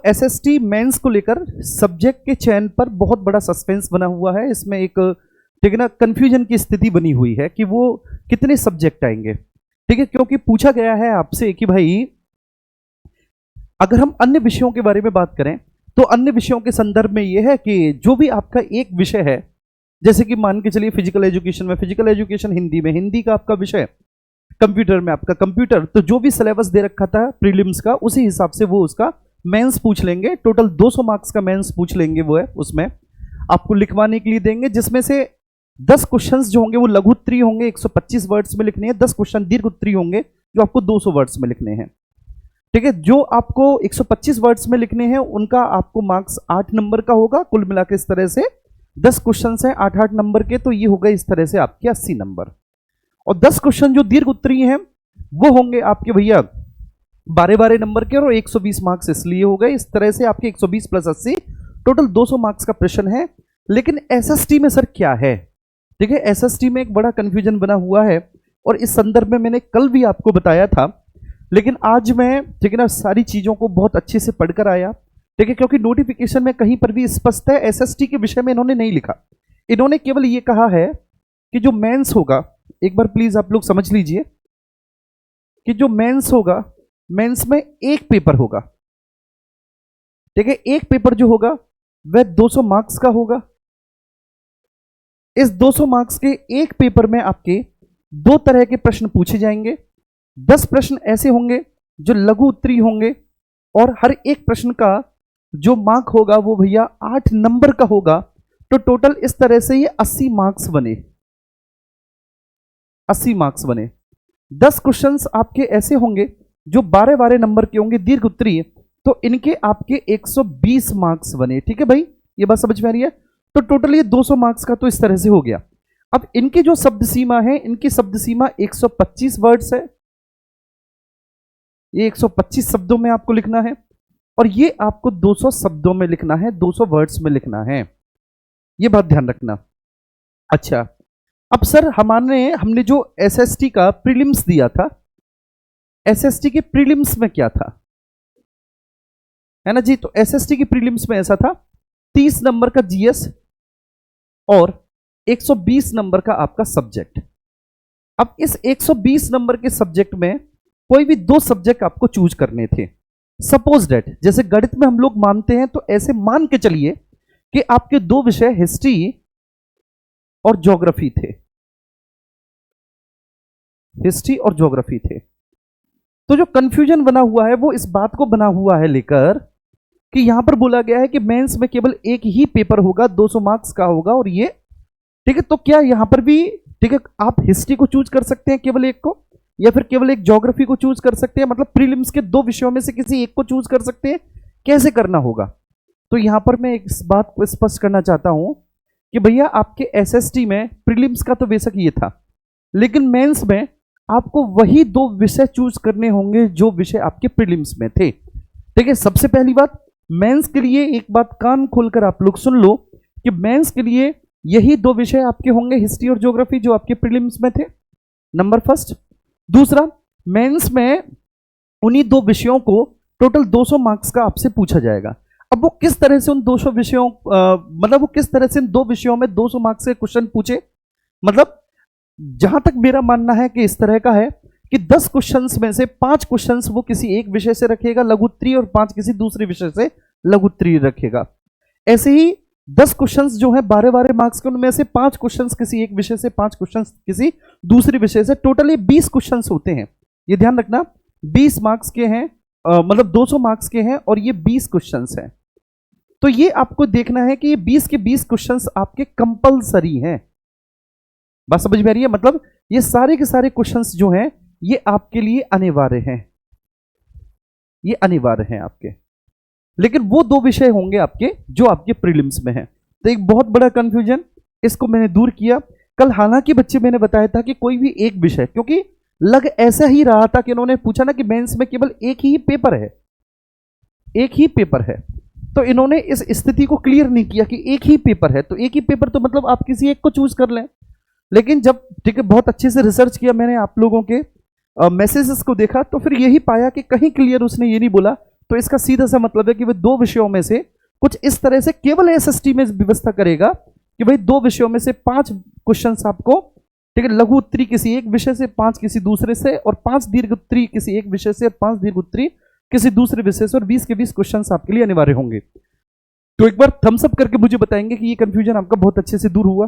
SST mains को लेकर subject के चयन पर बहुत बड़ा सस्पेंस बना हुआ है। इसमें एक ठीक है ना कंफ्यूजन की स्थिति बनी हुई है कि वो कितने सब्जेक्ट आएंगे, ठीक है, क्योंकि पूछा गया है आपसे कि भाई अगर हम अन्य विषयों के बारे में बात करें तो अन्य विषयों के संदर्भ में यह है कि जो भी आपका एक विषय है, जैसे कि मान के चलिए फिजिकल एजुकेशन में फिजिकल एजुकेशन, हिंदी में हिंदी का आपका विषय, कंप्यूटर में आपका कंप्यूटर, तो जो भी सिलेबस दे रखा था प्रीलिम्स का उसी हिसाब से वो उसका मेंस पूछ लेंगे। टोटल 200 मार्क्स का मेंस पूछ लेंगे, वो है उसमें आपको लिखवाने के लिए देंगे, जिसमें से 10 क्वेश्चंस जो होंगे वो लघु उत्तरीय होंगे, 125 वर्ड्स में लिखने हैं। 10 क्वेश्चन दीर्घ उत्तरीय होंगे जो आपको 200 वर्ड्स में लिखने हैं, ठीक है। जो आपको 125 वर्ड्स में लिखने हैं उनका आपको मार्क्स 8 नंबर का होगा। कुल मिलाकर इस तरह से 10 क्वेश्चन हैं 8-8 नंबर के, तो ये होगा इस तरह से आपके 80 नंबर। और 10 क्वेश्चन जो दीर्घ उत्तरीय हैं वो होंगे आपके भैया 12-12 नंबर के, और 120 मार्क्स इसलिए हो गए। इस तरह से आपके 120 + 80 टोटल 200 मार्क्स का प्रश्न है। लेकिन एसएसटी में सर क्या है, ठीक है, एसएसटी में एक बड़ा कंफ्यूजन बना हुआ है और इस संदर्भ में मैंने कल भी आपको बताया था, लेकिन आज मैं ठीक है ना सारी चीजों को बहुत अच्छे से पढ़कर आया, ठीक है, क्योंकि नोटिफिकेशन में कहीं पर भी स्पष्ट है एसएसटी के विषय में इन्होंने नहीं लिखा। इन्होंने केवल ये कहा है कि जो मेंस होगा, एक बार प्लीज आप लोग समझ लीजिए कि जो मेंस होगा, मेंस में एक पेपर होगा, ठीक है, एक पेपर जो होगा वह 200 मार्क्स का होगा। इस 200 मार्क्स के एक पेपर में आपके 2 तरह के प्रश्न पूछे जाएंगे। 10 प्रश्न ऐसे होंगे जो लघु उत्तरीय होंगे और हर एक प्रश्न का जो मार्क होगा वो भैया 8 नंबर का होगा। तो टोटल इस तरह से ये 80 मार्क्स बने, 80 मार्क्स बने। 10 क्वेश्चंस आपके ऐसे होंगे जो 12-12 नंबर के होंगे दीर्घ उत्तरीय, तो इनके आपके 120 मार्क्स बने, ठीक है भाई, ये बात समझ में आ रही है। तो टोटल ये 200 मार्क्स का तो इस तरह से हो गया। अब इनके जो शब्द सीमा है, इनकी शब्द सीमा 125 वर्ड्स है, ये 125 शब्दों में आपको लिखना है, और ये आपको 200 शब्दों में लिखना है, 200 वर्ड्स में लिखना है, ये बात ध्यान रखना। अच्छा, अब सर हमने जो एसएसटी का प्रीलिम्स दिया था, एसएसटी के प्रीलिम्स में क्या था, है ना जी, तो एसएसटी की प्रीलिम्स में ऐसा था 30 नंबर का जीएस और 120 नंबर का आपका सब्जेक्ट। अब इस 120 नंबर के सब्जेक्ट में कोई भी 2 सब्जेक्ट आपको चूज करने थे। सपोज दैट, जैसे गणित में हम लोग मानते हैं, तो ऐसे मान के चलिए कि आपके 2 विषय हिस्ट्री और ज्योग्राफी थे, हिस्ट्री और ज्योग्राफी थे। तो जो कंफ्यूजन बना हुआ है वो इस बात को बना हुआ है लेकर कि यहां पर बोला गया है कि मेंस में केवल एक ही पेपर होगा, 200 मार्क्स का होगा, और ये ठीक है। तो क्या यहां पर भी ठीक है आप हिस्ट्री को चूज कर सकते हैं केवल एक को, या फिर केवल एक ज्योग्राफी को चूज कर सकते हैं, मतलब प्रीलिम्स के 2 विषयों में से किसी एक को चूज कर सकते हैं, कैसे करना होगा। तो यहां पर मैं इस बात को स्पष्ट करना चाहता हूं कि भैया आपके एसएसटी में प्रीलिम्स का तो बेशक ये था, लेकिन मेंस में आपको वही 2 विषय चूज करने होंगे जो विषय आपके प्रीलिम्स में थे, ठीक है। सबसे पहली बात, मेंस के लिए एक बात कान खोलकर आप लोग सुन लो कि मेंस के लिए यही 2 विषय आपके होंगे, हिस्ट्री और ज्योग्राफी, जो आपके प्रीलिम्स में थे, नंबर फर्स्ट। दूसरा, मेंस में उन्हीं 2 विषयों को टोटल 200 मार्क्स का आपसे पूछा जाएगा। अब वो किस तरह से उन 200 विषयों मतलब वो किस तरह से इन 2 विषयों में 200 मार्क्स के क्वेश्चन पूछे, मतलब जहां तक मेरा मानना है कि इस तरह का है कि 10 क्वेश्चंस में से 5 क्वेश्चंस वो किसी एक विषय से रखेगा लघु उत्तरीय, और 5 किसी दूसरे विषय से लघु उत्तरीय रखेगा। ऐसे ही 10 क्वेश्चंस जो है 12-12 मार्क्स के, उनमें से 5 क्वेश्चंस किसी एक विषय से, 5 क्वेश्चंस किसी दूसरे विषय से, टोटल ये 20 क्वेश्चंस होते हैं। ये ध्यान रखना, 20 मार्क्स के हैं, मतलब 200 मार्क्स के हैं, और ये 20 क्वेश्चंस हैं। तो ये आपको देखना है कि ये 20 के 20 क्वेश्चंस आपके कंपलसरी हैं। बात समझ में आ रही है, मतलब ये सारे के सारे क्वेश्चंस जो हैं ये आपके लिए अनिवार्य हैं, ये अनिवार्य हैं आपके। लेकिन वो 2 विषय होंगे आपके जो आपके प्रीलिम्स में हैं। तो एक बहुत बड़ा कंफ्यूजन, इसको मैंने दूर किया कल। हालांकि बच्चे मैंने बताया था कि कोई भी एक विषय, क्योंकि लग ऐसा ही रहा था कि उन्होंने पूछा ना कि मेंस में केवल एक ही पेपर है, एक ही पेपर है, तो इन्होंने इस स्थिति को क्लियर नहीं किया कि एक ही पेपर है। तो एक ही पेपर तो मतलब आप किसी एक को चूज कर लें। लेकिन जब ठीक है बहुत अच्छे से रिसर्च किया मैंने, आप लोगों के मैसेजेस को देखा, तो फिर यही पाया कि कहीं क्लियर उसने ये नहीं बोला। तो इसका सीधा सा मतलब है कि वह दो विषयों में से कुछ इस तरह से केवल एसएसटी में व्यवस्था करेगा कि भाई दो विषयों में से 5 क्वेश्चंस आपको, ठीक है, लघु उत्तरी किसी एक विषय से, 5 किसी दूसरे से, और 5 दीर्घ उत्तरी किसी एक विषय से, और 5 दीर्घ उत्तरी किसी दूसरे विषय से, और 20 के 20 क्वेश्चंस आपके लिए अनिवार्य होंगे। तो एक बार थम्स अप करके मुझे बताएंगे कि ये कंफ्यूजन आपका बहुत अच्छे से दूर हुआ।